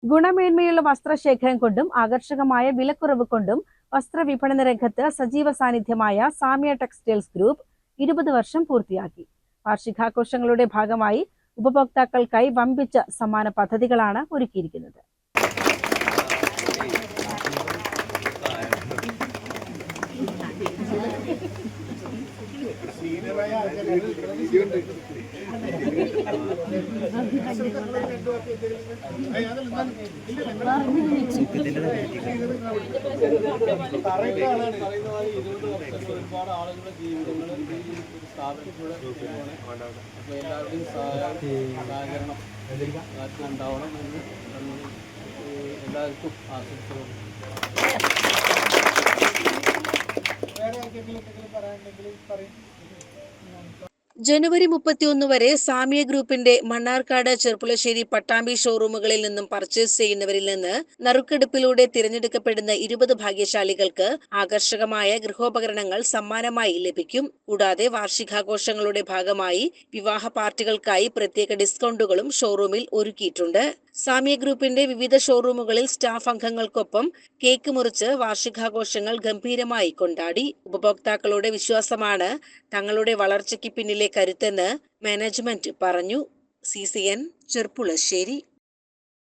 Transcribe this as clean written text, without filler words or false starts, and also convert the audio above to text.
ഗുണമേന്മയുള്ള വസ്ത്രശേഖരം കൊണ്ടും ആകർഷകമായ വിലക്കുറവ് കൊണ്ടും വസ്ത്രവിപണന രംഗത്ത് സജീവ സാന്നിധ്യമായ സാമിയ ടെക്സ്റ്റൈൽസ് ഗ്രൂപ്പ് 20 വർഷം പൂർത്തിയാക്കി. വാർഷികാഘോഷങ്ങളുടെ ഭാഗമായി ഉപഭോക്താക്കൾക്കായി വമ്പിച്ച സമ്മാന പദ്ധതികളാണ് ഒരുക്കിയിരിക്കുന്നത്. ഒരുപാട് ആളുകളുടെ ജീവിതങ്ങൾ ഈ സ്ഥാപനത്തിലൂടെ എല്ലാവരുടെയും സഹകരണം ഉണ്ടാവണം എന്ന് എല്ലാവർക്കും ആശംസകൾ. ജനുവരി 31 വരെ സാമിയ ഗ്രൂപ്പിന്റെ മണ്ണാർക്കാട്, ചെർപ്പുളശ്ശേരി, പട്ടാമ്പി ഷോറൂമുകളിൽ നിന്നും പർച്ചേസ് ചെയ്യുന്നവരിൽ നിന്ന് നറുക്കെടുപ്പിലൂടെ തിരഞ്ഞെടുക്കപ്പെടുന്ന 20 ഭാഗ്യശാലികൾക്ക് ആകർഷകമായ ഗൃഹോപകരണങ്ങൾ സമ്മാനമായി ലഭിക്കും. കൂടാതെ വാർഷികാഘോഷങ്ങളുടെ ഭാഗമായി വിവാഹ പാർട്ടികൾക്കായി പ്രത്യേക ഡിസ്കൗണ്ടുകളും ഷോറൂമിൽ ഒരുക്കിയിട്ടുണ്ട്. സാമിയ ഗ്രൂപ്പിന്റെ വിവിധ ഷോറൂമുകളിൽ സ്റ്റാഫ് അംഗങ്ങൾക്കൊപ്പം കേക്ക് മുറിച്ച് വാർഷികാഘോഷങ്ങൾ ഗംഭീരമായി കൊണ്ടാടി. ഉപഭോക്താക്കളുടെ വിശ്വാസമാണ് തങ്ങളുടെ വളർച്ചയ്ക്ക് പിന്നിലെ കരുത്തെന്ന് മാനേജ്മെന്റ് പറഞ്ഞു. CCN ചെർപ്പുളശ്ശേരി.